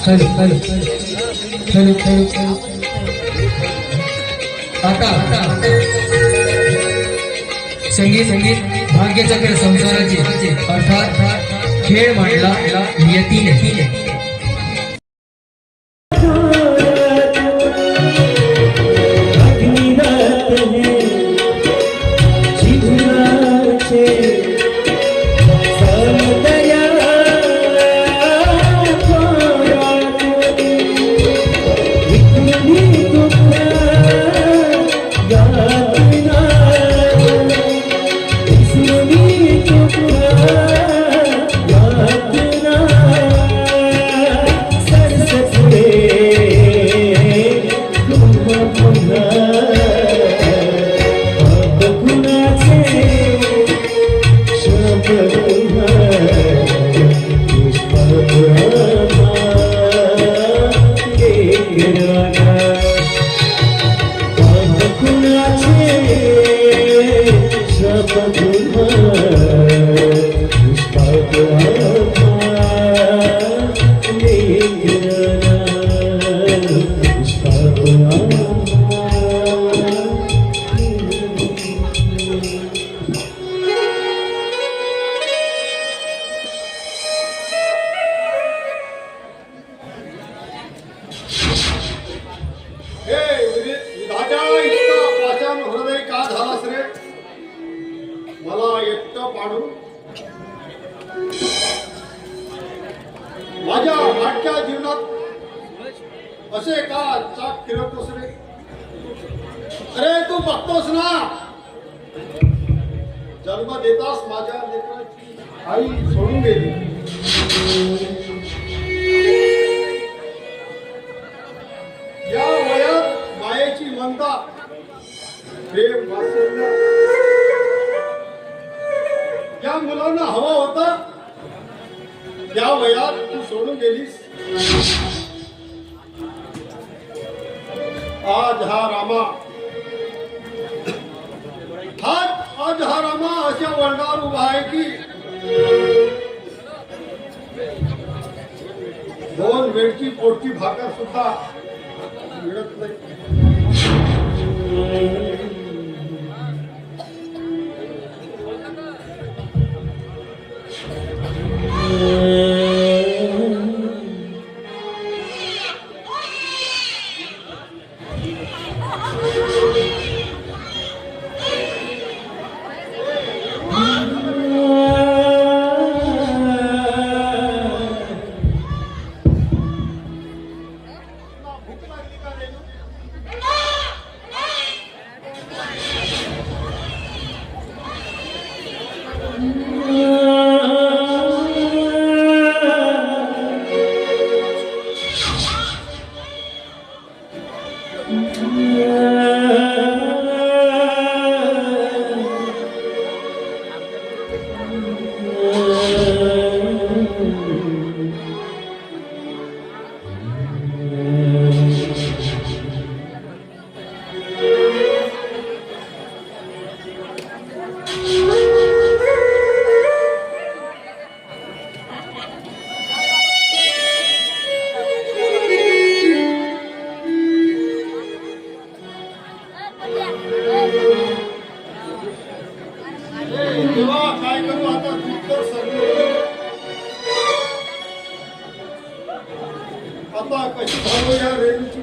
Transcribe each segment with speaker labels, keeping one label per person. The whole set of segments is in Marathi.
Speaker 1: हॅलो हॅलो हॅलो हॅलो आता संगीत संगीत भाग्यचक्र संसाराची अर्थात खेळ मांडला नियतीने
Speaker 2: माझ्या आजच्या जीवनात असे का चाक फिरवतोस रे? अरे तू बघतोस ना, जन्म देतास माझ्या लेकराची आई सोडून गेली. या वयात मायेची ममता, प्रेम, वात्सल्य या मुलांना हवा होता. त्या वयात तू सोडून गेलीस. आज हा रामा अशा वर्गावर उभा आहे की दोन वेळची पोटची भाकर सुद्धा मिळत नाही. काय करू आता? उत्तर सरले आता कशी घालू या रेणूची?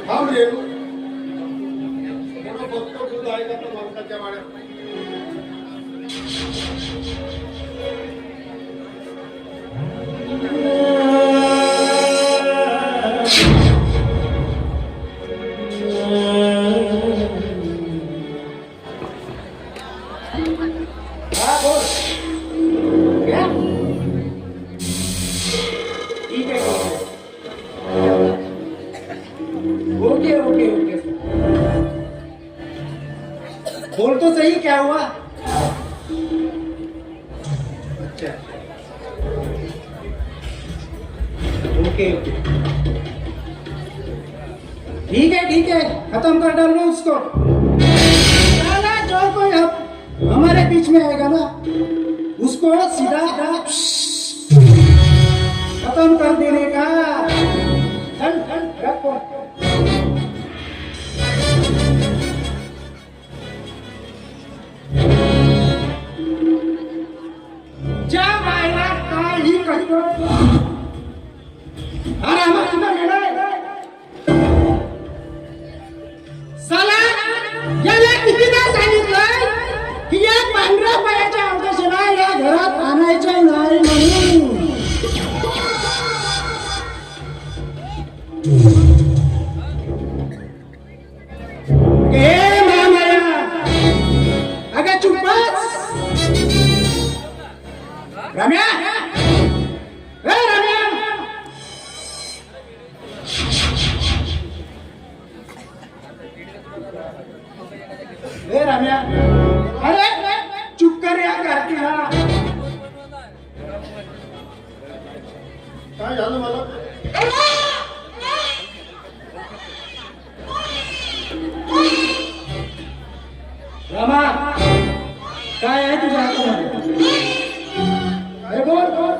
Speaker 2: थांब रेणू, बघतो दूध आहे का तर मालकाच्या वाड्यात.
Speaker 1: ओके ओके ओके बोल तो सही, क्या हुआ? अच्छा ओके ओके ठीक है खत्म कर डालो उसको. जो कोई हमारे बीच में आएगा ना, उसको सीधा खत्म कर देने का। रखो। ज्या बायला काही करतो आरामात साला याला कितीदा सांगितलं की या पांढऱ्या पायाच्या अवकाशाला या घरात आणायचं नाही म्हणून। ए मामाया, अगं चुप बस। रम्या, ए रम्या, ए रम्या, अरे चुप कर या कार्तिका।
Speaker 2: काय झालं मला?
Speaker 1: रमा, काय आहे तुझ्या हातामध्ये? अरे बोल बोल,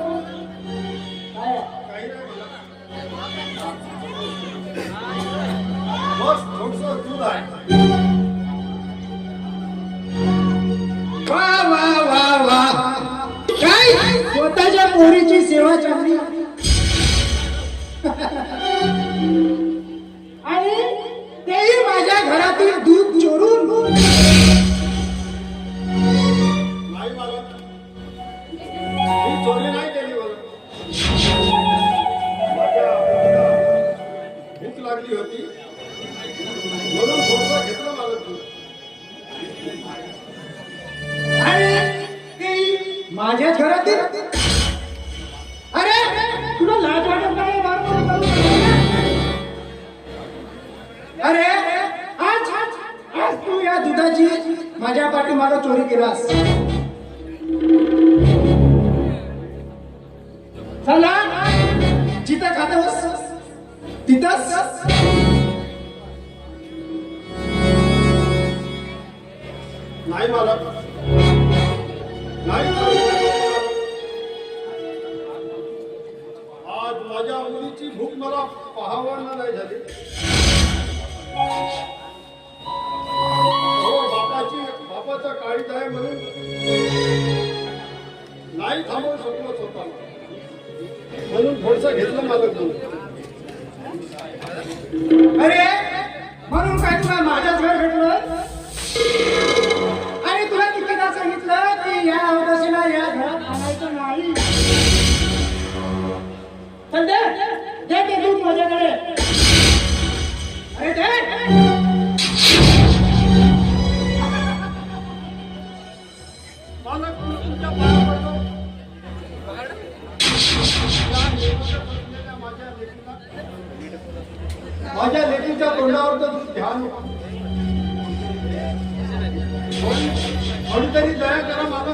Speaker 1: काय आहे?
Speaker 2: काही नाही मला. बस थोडंसं दूध आहे.
Speaker 1: वा वा वा वा, काय स्वतःच्या पोरीची सेवा चांगली आणि तेही माझ्या घरातील दूध चोरून।
Speaker 2: नाही मला, मी चोरी नाही केली मला. माझ्या भूक लागली होती म्हणून थोडंसं घेतलं मला दूध.
Speaker 1: आणि तेही माझ्याच घरातील। अरे तुला लाज वाटत नाही? अरे आज आज तू या दुधाची माझ्या पाठीमागं चोरी केलास। चला जिथं खातोस तिथंच
Speaker 2: नाही मला, नाही. आज माझ्या मुलीची भूक मला पाहावं नाही झाली. हो, बापाचा काळीज आहे म्हणून नाही थांबवू शकलो स्वतःला, म्हणून थोडंसं घेतलं मला दूध.
Speaker 1: अरे म्हणून काय तुला माझ्याच घर भेटलं? आणि तुला कितीदा सांगितलं की या अवकाशाला या घरात आणायचं नाही? चल दे दे ते दूध माझ्याकडे. अरे दे.
Speaker 2: मला तुमच्या पाया पडतो. माझ्या लेकीच्या तोंडावर तर ध्यान कोणीतरी दया करा मला.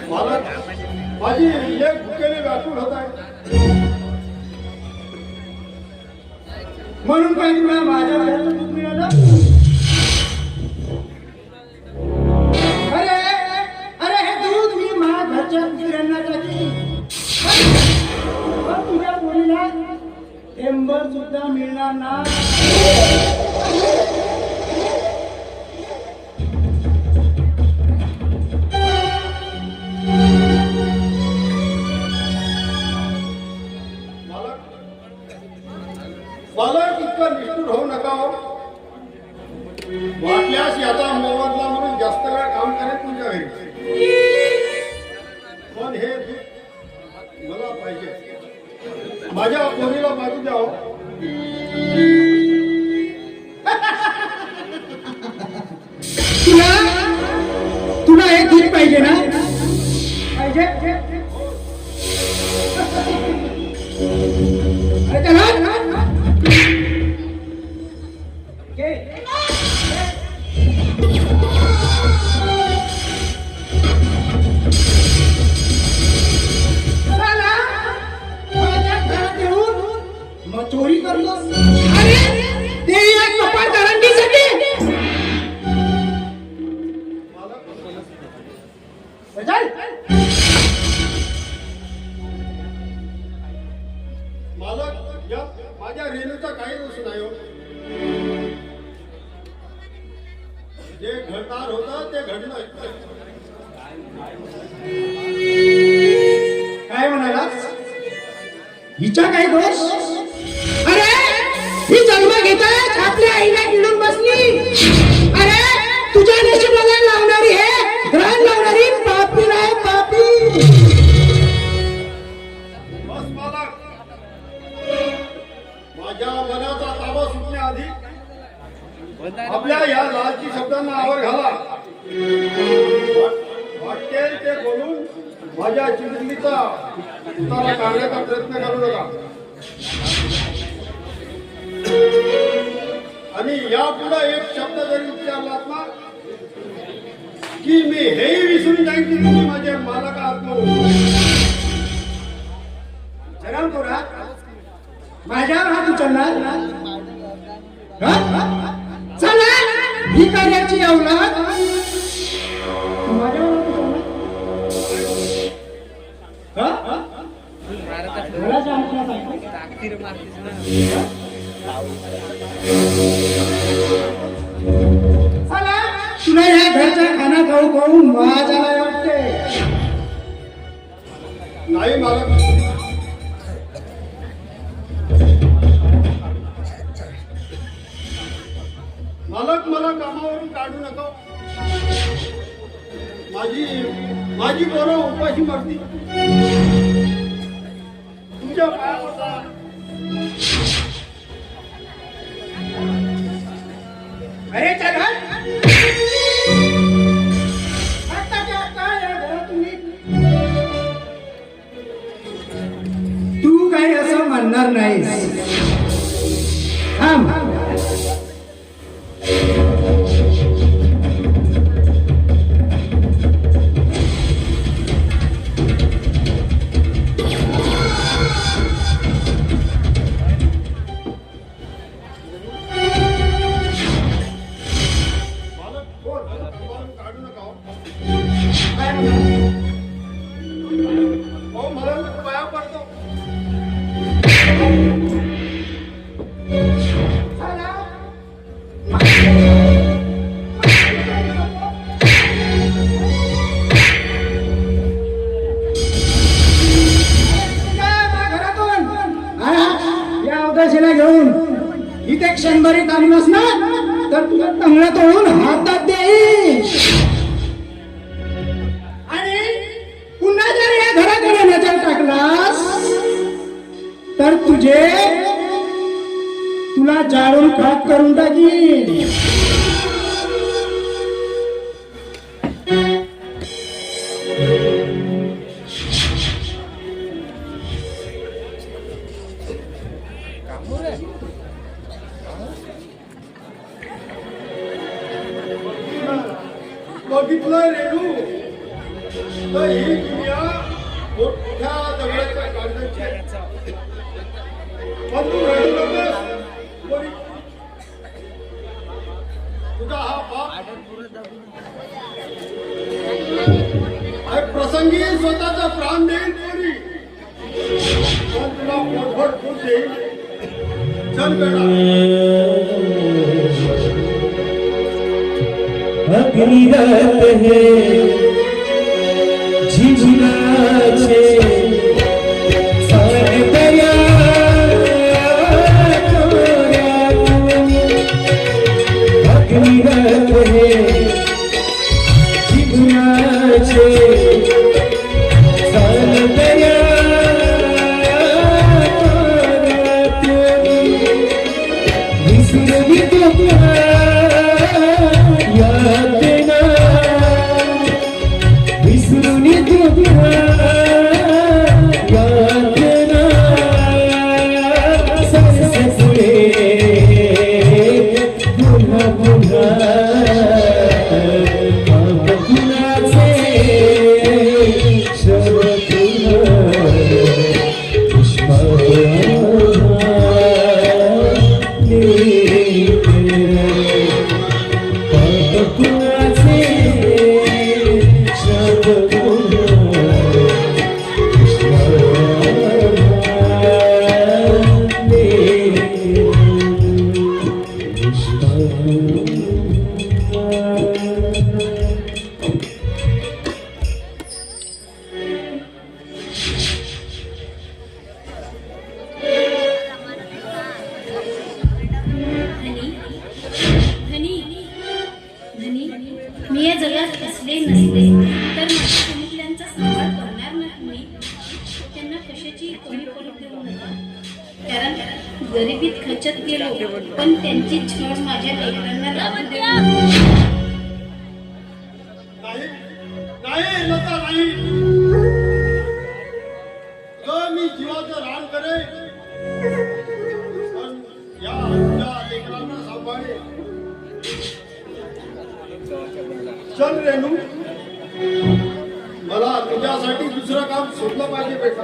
Speaker 2: मला माझी एक भुकेने व्याकुळ होत आहे.
Speaker 1: म्हणून काय तुला माझ्या घराचं दूध मिळालं? अरे अरे हे दूध मी माझ्या घरच्या कुत्र्यांना टाकी. पण तुझ्या मुलीला एंबर सुद्धा मिळणार ना.
Speaker 2: मला इतकं निष्ठुर होऊ नका हो. वाटल्यास याचा मोबदला म्हणून जास्त वेळ काम करेल तुमच्या घरी, पण हे दूध मला पाहिजे. माझ्या पोरीला बाजू द्या हो.
Speaker 1: तुला तुला हे दूध पाहिजे ना? पाहिजे? अरे चला. चोरी करतोस
Speaker 2: जे घडणार होतं ते घडलं.
Speaker 1: काय म्हणाला हिचा काय दोष? अरे ही जन्म घेताच आपल्या आईला किडून बसली. अरे तुझ्या नशिबाला लावणारी हे ग्रहण लावणारी पापी नाही पापी.
Speaker 2: बस मालक, माझ्या मनाचा ताबा सुटण्याआधी आपल्या या लालची शब्दांना आवर घाला. वाटेल ते बोलून माझ्या चिंतनीचा उतारा काढण्याचा प्रयत्न करू नका. आणि यापुढे एक शब्द जरी उच्चारलात ना की मी हेही विसरून जाईन की तुम्ही माझे मालक आहात म्हणून.
Speaker 1: जरा थोडा माझ्यावर हात उचलणार चला ही कार्याची अवलाद माझ्यावर चला तुला या घरचा खाना खाऊ खाऊ माझ्या वाटते.
Speaker 2: नाही मालक, मालक मला कामावरून काढू नका. माझी पोरं उपाशी मरती. तुमच्या पायाचा
Speaker 1: अरे चला आत्ताच्या आत्ता या घरात तू काही असं म्हणणार नाहीस. थांब
Speaker 2: काढू नका.
Speaker 1: हो
Speaker 2: मला पाया पडतो.
Speaker 1: या अवकाशाला घेऊन इथे क्षणभरी आली नसणार तर तुला तंगडा तोडून हातात देईल. आणि पुन्हा जर या घराकडे नजर टाकलास तर तुला जाळून खाक करून टाकील.
Speaker 2: बघितलं रेणू तर ही दुनिया मोठ्या दगडाच्या कागदाची. पण तू रडू नकोस. तुझा हा बाप प्रसंगी स्वतःचा प्राण देईल तरी पण तुला पोटभर फूट देईल. चल बेटा.
Speaker 3: अभिरत है झिझिनाचे सारे दया अभिरत है झिझिनाचे सारे दया विसरली तुला
Speaker 4: मी या जगात असले नसले तर माझ्या कुटुंबियांचा सांभाळ करणार नाही मी. त्यांना कशाची कमी पडू देऊ नका. कारण गरिबीत खचत गेलो पण त्यांची छळ माझ्या लेकरांना लागू देऊ नका.
Speaker 2: नाही नाही लता नाही. मी जीवाचं रान करे पण या तुझ्या लेकरांना सांभाळे. चल रेणू, मला तुझ्यासाठी दुसरं काम शोधलं पाहिजे बेटा.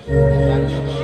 Speaker 5: Terima kasih.